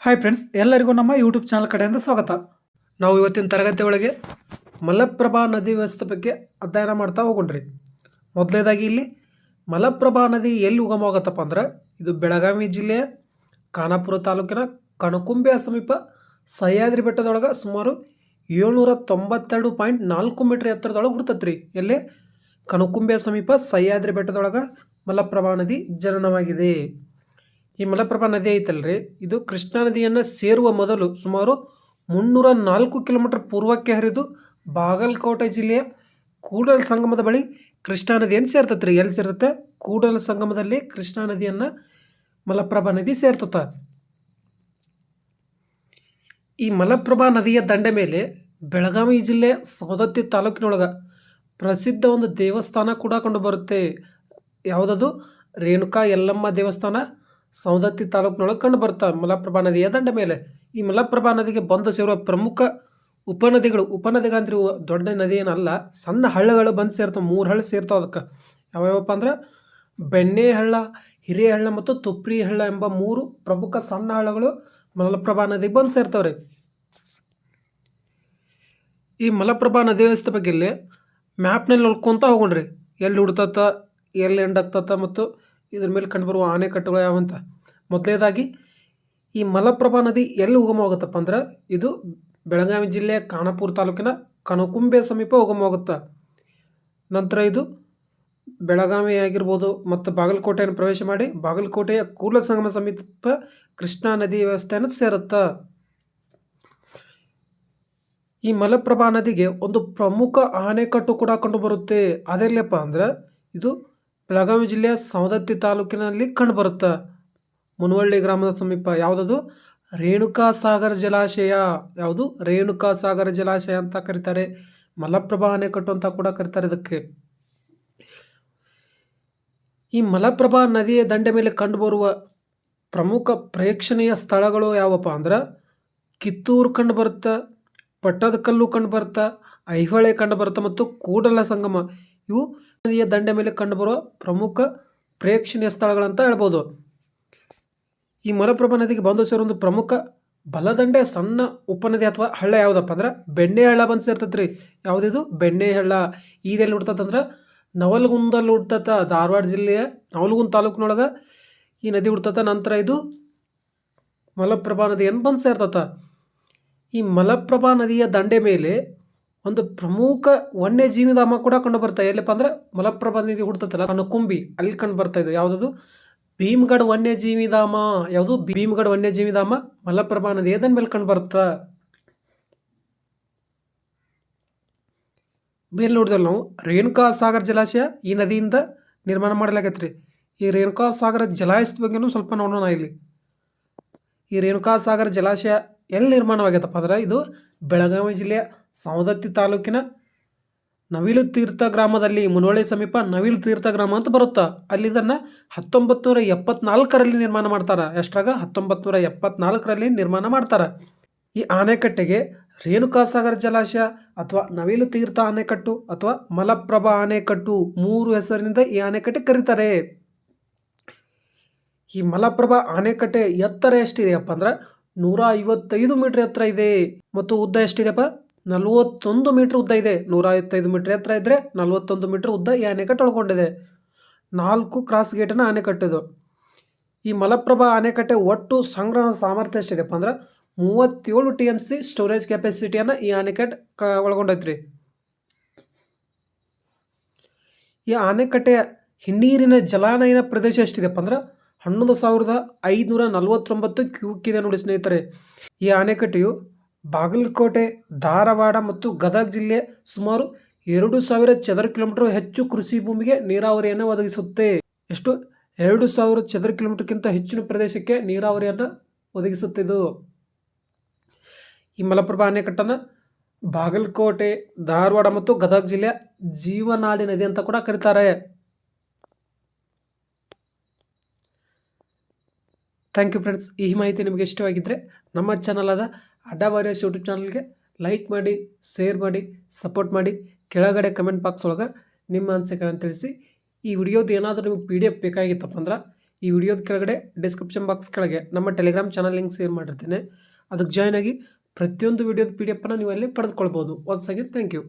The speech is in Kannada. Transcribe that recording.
ಹಾಯ್ ಫ್ರೆಂಡ್ಸ್, ಎಲ್ಲರಿಗೂ ನಮ್ಮ ಯೂಟ್ಯೂಬ್ ಚಾನಲ್ ಕಡೆಯಿಂದ ಸ್ವಾಗತ. ನಾವು ಇವತ್ತಿನ ತರಗತಿ ಒಳಗೆ ಮಲಪ್ರಭಾ ನದಿ ವ್ಯವಸ್ಥೆ ಬಗ್ಗೆ ಅಧ್ಯಯನ ಮಾಡ್ತಾ ಹೋಗೊಂಡ್ರಿ. ಮೊದಲನೇದಾಗಿ ಇಲ್ಲಿ ಮಲಪ್ರಭಾ ನದಿ ಎಲ್ಲಿ ಉಗಮವಾಗತ್ತಪ್ಪ ಅಂದ್ರೆ ಇದು ಬೆಳಗಾವಿ ಜಿಲ್ಲೆಯ ಖಾನಾಪುರ ತಾಲೂಕಿನ ಕಣಕುಂಬೆಯ ಸಮೀಪ ಸಹ್ಯಾದ್ರಿ ಬೆಟ್ಟದೊಳಗೆ ಸುಮಾರು 792.4 ಮೀಟರ್ ಎತ್ತರದೊಳಗೆ ಹುಡ್ತತ್ರಿ. ಎಲ್ಲಿ ಕಣಕುಂಬೆಯ ಸಮೀಪ ಸಹ್ಯಾದ್ರಿ ಬೆಟ್ಟದೊಳಗೆ ಮಲಪ್ರಭಾ ನದಿ ಜನನವಾಗಿದೆ. ಈ ಮಲಪ್ರಭಾ ನದಿ ಐತಲ್ರಿ, ಇದು ಕೃಷ್ಣಾ ನದಿಯನ್ನು ಸೇರುವ ಮೊದಲು ಸುಮಾರು 304 ಕಿಲೋಮೀಟರ್ ಪೂರ್ವಕ್ಕೆ ಹರಿದು ಬಾಗಲಕೋಟೆ ಜಿಲ್ಲೆಯ ಕೂಡಲ ಸಂಗಮದ ಬಳಿ ಕೃಷ್ಣಾ ನದಿಯನ್ನು ಸೇರ್ತೈತೆ ರೀ. ಎಲ್ಲಿ ಸೇರುತ್ತೆ? ಕೂಡಲ ಸಂಗಮದಲ್ಲಿ ಕೃಷ್ಣಾ ನದಿಯನ್ನು ಮಲಪ್ರಭಾ ನದಿ ಸೇರ್ತತ. ಈ ಮಲಪ್ರಭಾ ನದಿಯ ದಂಡೆ ಮೇಲೆ ಬೆಳಗಾವಿ ಜಿಲ್ಲೆ ಸವದತ್ತಿ ತಾಲೂಕಿನೊಳಗೆ ಪ್ರಸಿದ್ಧ ಒಂದು ದೇವಸ್ಥಾನ ಕೂಡ ಕಂಡು ಬರುತ್ತೆ. ಯಾವುದದು? ರೇಣುಕಾ ಯಲ್ಲಮ್ಮ ದೇವಸ್ಥಾನ ಸವದತ್ತಿ ತಾಲೂಕಿನೊಳಗೆ ಕಂಡು ಬರ್ತಾವೆ ಮಲಪ್ರಭಾ ನದಿಯ ದಂಡೆ ಮೇಲೆ. ಈ ಮಲಪ್ರಭಾ ನದಿಗೆ ಬಂದು ಸೇರುವ ಪ್ರಮುಖ ಉಪನದಿಗಳಂದ್ರೆ ಇವು ದೊಡ್ಡ ನದಿ ಏನಲ್ಲ, ಸಣ್ಣ ಹಳ್ಳಗಳು ಬಂದು ಸೇರ್ತಾವೆ. 3 ಹಳ್ಳ ಸೇರ್ತಾವೆ ಅದಕ್ಕೆ. ಯಾವ್ಯಾವಪ್ಪ ಅಂದ್ರೆ ಬೆಣ್ಣೆ ಹಳ್ಳ, ಹಿರೇಹಳ್ಳ ಮತ್ತು ತುಪ್ರಿ ಹಳ್ಳ ಎಂಬ 3 ಪ್ರಮುಖ ಸಣ್ಣ ಹಳ್ಳಗಳು ಮಲಪ್ರಭಾ ನದಿಗೆ ಬಂದು ಸೇರ್ತಾವ್ರಿ. ಈ ಮಲಪ್ರಭಾ ನದಿ ವ್ಯವಸ್ಥೆ ಬಗ್ಗೆ ಇಲ್ಲಿ ಮ್ಯಾಪ್ನಲ್ಲಿ ನೋಡ್ಕೊತ ಹೋಗೋಣ್ರಿ. ಎಲ್ಲಿ ಹುಡ್ತತ್ತ, ಎಲ್ಲಿ ಎಂಡಾಗ್ತತ್ತ ಮತ್ತು ಇದ್ರ ಮೇಲೆ ಕಂಡುಬರುವ ಆಣೆಕಟ್ಟುಗಳು ಯಾವಂತ. ಮೊದಲನೇದಾಗಿ ಈ ಮಲಪ್ರಭಾ ನದಿ ಎಲ್ಲಿ ಉಗಮವಾಗುತ್ತಪ್ಪ ಅಂದ್ರೆ ಇದು ಬೆಳಗಾವಿ ಜಿಲ್ಲೆಯ ಖಾನಾಪುರ ತಾಲೂಕಿನ ಕಣಕುಂಬೆ ಸಮೀಪ ಉಗಮವಾಗುತ್ತೆ. ನಂತರ ಇದು ಬೆಳಗಾವಿ ಆಗಿರ್ಬೋದು ಮತ್ತು ಬಾಗಲಕೋಟೆಯನ್ನು ಪ್ರವೇಶ ಮಾಡಿ ಬಾಗಲಕೋಟೆಯ ಕೂಡಲ ಸಂಗಮ ಸಮೀಪ ಕೃಷ್ಣಾ ನದಿ ವ್ಯವಸ್ಥೆಯನ್ನು ಸೇರುತ್ತೆ. ಈ ಮಲಪ್ರಭಾ ನದಿಗೆ ಒಂದು ಪ್ರಮುಖ ಆಣೆಕಟ್ಟು ಕೂಡ ಕಂಡುಬರುತ್ತೆ. ಅದೆಲ್ಲಪ್ಪ ಅಂದ್ರೆ ಇದು ಬೆಳಗಾವಿ ಜಿಲ್ಲೆಯ ಸವದತ್ತಿ ತಾಲೂಕಿನಲ್ಲಿ ಕಂಡುಬರುತ್ತೆ. ಮುನವಳ್ಳಿ ಗ್ರಾಮದ ಸಮೀಪ. ಯಾವುದದು? ರೇಣುಕಾ ಸಾಗರ ಜಲಾಶಯ. ಯಾವುದು? ರೇಣುಕಾ ಸಾಗರ ಜಲಾಶಯ ಅಂತ ಕರೀತಾರೆ. ಮಲಪ್ರಭಾ ಅಣೆಕಟ್ಟು ಅಂತ ಕೂಡ ಕರೀತಾರೆ ಇದಕ್ಕೆ. ಈ ಮಲಪ್ರಭಾ ನದಿಯ ದಂಡೆ ಮೇಲೆ ಕಂಡುಬರುವ ಪ್ರಮುಖ ಪ್ರೇಕ್ಷಣೀಯ ಸ್ಥಳಗಳು ಯಾವಪ್ಪ ಅಂದ್ರೆ ಕಿತ್ತೂರು ಕಂಡುಬರುತ್ತೆ, ಪಟ್ಟದಕಲ್ಲು ಕಂಡುಬರುತ್ತೆ, ಐಹೊಳೆ ಕಂಡುಬರುತ್ತೆ ಮತ್ತು ಕೂಡಲ ಸಂಗಮ. ಇವು ನದಿಯ ದಂಡೆ ಮೇಲೆ ಕಂಡುಬರುವ ಪ್ರಮುಖ ಪ್ರೇಕ್ಷಣೀಯ ಸ್ಥಳಗಳಂತ ಹೇಳ್ಬೋದು. ಈ ಮಲಪ್ರಭಾ ನದಿಗೆ ಬಂದು ಸೇರೋ ಒಂದು ಪ್ರಮುಖ ಬಲದಂಡೆ ಸಣ್ಣ ಉಪನದಿ ಅಥವಾ ಹಳ್ಳ ಯಾವುದಪ್ಪ ಅಂದ್ರೆ ಬೆಣ್ಣೆ ಹಳ್ಳ ಬಂದು ಸೇರ್ತೈತೆ ರೀ. ಯಾವುದಿದು? ಬೆಣ್ಣೆ ಹಳ್ಳ. ಇದೆಲ್ಲಿ ಹುಡ್ತತ್ತಂದ್ರೆ ನವಲಗುಂದಲ್ಲಿ ಹುಡ್ತತ್ತ. ಧಾರವಾಡ ಜಿಲ್ಲೆಯ ನವಲಗುಂದ ತಾಲೂಕಿನೊಳಗೆ ಈ ನದಿ ಹುಡ್ತತ್ತ. ನಂತರ ಇದು ಮಲಪ್ರಭಾ ನದಿಯನ್ನು ಬಂದು ಸೇರ್ತತ. ಈ ಮಲಪ್ರಭಾ ನದಿಯ ದಂಡೆ ಮೇಲೆ ಒಂದು ಪ್ರಮುಖ ವನ್ಯಜೀವಿ ಧಾಮ ಕೂಡ ಕಂಡು ಬರ್ತಾ. ಎಲ್ಲಪ್ಪ ಅಂದ್ರೆ ಮಲಪ್ರಭಾ ನದಿ ಹುಡ್ತತ್ತಲ್ಲ ಕಣಕುಂಬಿ, ಅಲ್ಲಿ ಕಂಡು ಬರ್ತಾ ಇದೆ. ಯಾವುದದು? ಭೀಮ್ಗಢ ವನ್ಯಜೀವಿ ಧಾಮ. ಯಾವುದು? ಭೀಮ್ಗಢ ವನ್ಯಜೀವಿ ಧಾಮ ಮಲಪ್ರಭಾ ನದಿಯ ದಂಡೆ ಮೇಲೆ ಕಂಡು ಬರುತ್ತಾ. ಮೇಲೆ ನೋಡಿದ್ರೆ ನಾವು ರೇಣುಕಾ ಸಾಗರ ಜಲಾಶಯ ಈ ನದಿಯಿಂದ ನಿರ್ಮಾಣ ಮಾಡಲಾಗೈತೆ ರೀ. ಈ ರೇಣುಕಾ ಸಾಗರ ಜಲಾಶಯದ ಬಗ್ಗೆನೂ ಸ್ವಲ್ಪ ನೋಡೋಣ. ಇಲ್ಲಿ ಈ ರೇಣುಕಾ ಸಾಗರ ಜಲಾಶಯ ಎಲ್ಲಿ ನಿರ್ಮಾಣವಾಗೈತಪ್ಪ ಅಂದ್ರೆ ಇದು ಬೆಳಗಾವಿ ಜಿಲ್ಲೆಯ ಸವದತ್ತಿ ತಾಲೂಕಿನ ನವಿಲು ತೀರ್ಥ ಗ್ರಾಮದಲ್ಲಿ, ಮುನವಳ್ಳಿ ಸಮೀಪ ನವಿಲು ತೀರ್ಥ ಗ್ರಾಮ ಅಂತ ಬರುತ್ತಾ. ಅಲ್ಲಿ ಇದನ್ನು 1974ರಲ್ಲಿ ನಿರ್ಮಾಣ ಮಾಡ್ತಾರೆ. ಎಷ್ಟ್ರಾಗ? 1974ರಲ್ಲಿ ನಿರ್ಮಾಣ ಮಾಡ್ತಾರೆ. ಈ ಆಣೆಕಟ್ಟೆಗೆ ರೇಣುಕಾ ಸಾಗರ ಜಲಾಶಯ ಅಥವಾ ನವಿಲು ತೀರ್ಥ ಆಣೆಕಟ್ಟು ಅಥವಾ ಮಲಪ್ರಭಾ ಆಣೆಕಟ್ಟು 3 ಹೆಸರಿನಿಂದ ಈ ಆಣೆಕಟ್ಟೆ ಕರೀತಾರೆ. ಈ ಮಲಪ್ರಭಾ ಆಣೆಕಟ್ಟೆ ಎತ್ತರ ಎಷ್ಟಿದೆಯಪ್ಪ ಅಂದ್ರೆ 155 ಮೀಟರ್ ಎತ್ತರ ಇದೆ ಮತ್ತು ಉದ್ದ ಎಷ್ಟಿದೆಯಪ್ಪ? 41 ಮೀಟರ್ ಉದ್ದ ಇದೆ. 155 ಮೀಟರ್ ಎತ್ತರ ಇದ್ದರೆ 41 ಮೀಟರ್ ಉದ್ದ ಈ ಅಣೆಕಟ್ಟು ಒಳಗೊಂಡಿದೆ. 4 ಕ್ರಾಸ್ ಗೇಟಿನ ಅಣೆಕಟ್ಟಿದು. ಈ ಮಲಪ್ರಭಾ ಅಣೆಕಟ್ಟೆ ಒಟ್ಟು ಸಂಗ್ರಹಣ ಸಾಮರ್ಥ್ಯ ಎಷ್ಟಿದೆಯಪ್ಪ ಅಂದ್ರೆ 37 TMC ಸ್ಟೋರೇಜ್ ಕೆಪಾಸಿಟಿಯನ್ನು ಈ ಅಣೆಕಟ್ಟು ಒಳಗೊಂಡೈತ್ರಿ. ಈ ಅಣೆಕಟ್ಟೆಯ ಹಿನ್ನೀರಿನ ಜಲಾನಯನ ಪ್ರದೇಶ ಎಷ್ಟಿದೆಯಪ್ಪ ಅಂದ್ರೆ 11,549 ಕ್ಯೂಕ್ ಇದೆ ನೋಡಿ ಸ್ನೇಹಿತರೆ. ಈ ಅಣೆಕಟ್ಟೆಯು ಬಾಗಲಕೋಟೆ, ಧಾರವಾಡ ಮತ್ತು ಗದಗ ಜಿಲ್ಲೆಯ ಸುಮಾರು 2,000 ಚದರ ಕಿಲೋಮೀಟರ್ ಹೆಚ್ಚು ಕೃಷಿ ಭೂಮಿಗೆ ನೀರಾವರಿಯನ್ನು ಒದಗಿಸುತ್ತೆ. ಎಷ್ಟು? 2,000 ಚದರ ಕಿಲೋಮೀಟರ್ಗಿಂತ ಹೆಚ್ಚಿನ ಪ್ರದೇಶಕ್ಕೆ ನೀರಾವರಿಯನ್ನು ಒದಗಿಸುತ್ತಿದ್ದು. ಈ ಮಲಪ್ರಭಾ ಅಣೆಕಟ್ಟನ್ನು ಬಾಗಲಕೋಟೆ, ಧಾರವಾಡ ಮತ್ತು ಗದಗ ಜಿಲ್ಲೆಯ ಜೀವನಾಡಿ ನದಿ ಅಂತ ಕೂಡ ಕರೀತಾರೆ. Thank you friends. ಈ ಮಾಹಿತಿ ನಿಮಗೆ ಇಷ್ಟವಾಗಿದ್ದರೆ ನಮ್ಮ ಚಾನಲ್ ಆದ ಅಡ್ಡ ವಾರಿಯರ್ಸ್ ಯೂಟ್ಯೂಬ್ ಚಾನಲ್ಗೆ ಲೈಕ್ ಮಾಡಿ, ಶೇರ್ ಮಾಡಿ, ಸಪೋರ್ಟ್ ಮಾಡಿ. ಕೆಳಗಡೆ ಕಮೆಂಟ್ ಬಾಕ್ಸ್ ಒಳಗೆ ನಿಮ್ಮ ಅನಿಸಿಕೆಗಳನ್ನು ತಿಳಿಸಿ. ಈ ವಿಡಿಯೋದು ಏನಾದರೂ ನಿಮಗೆ PDF ಬೇಕಾಗಿತ್ತಪ್ಪ ಅಂದ್ರೆ ಈ ವಿಡಿಯೋದ ಕೆಳಗಡೆ ಡಿಸ್ಕ್ರಿಪ್ಷನ್ ಬಾಕ್ಸ್ ಕೆಳಗೆ ನಮ್ಮ ಟೆಲಿಗ್ರಾಮ್ ಚಾನಲ್ ಲಿಂಕ್ ಶೇರ್ ಮಾಡಿರ್ತೀನಿ. ಅದಕ್ಕೆ ಜಾಯ್ನ್ ಆಗಿ ಪ್ರತಿಯೊಂದು ವಿಡಿಯೋದ PDF ನೀವು ಅಲ್ಲಿ ಪಡೆದುಕೊಳ್ಬೋದು. Once again thank you.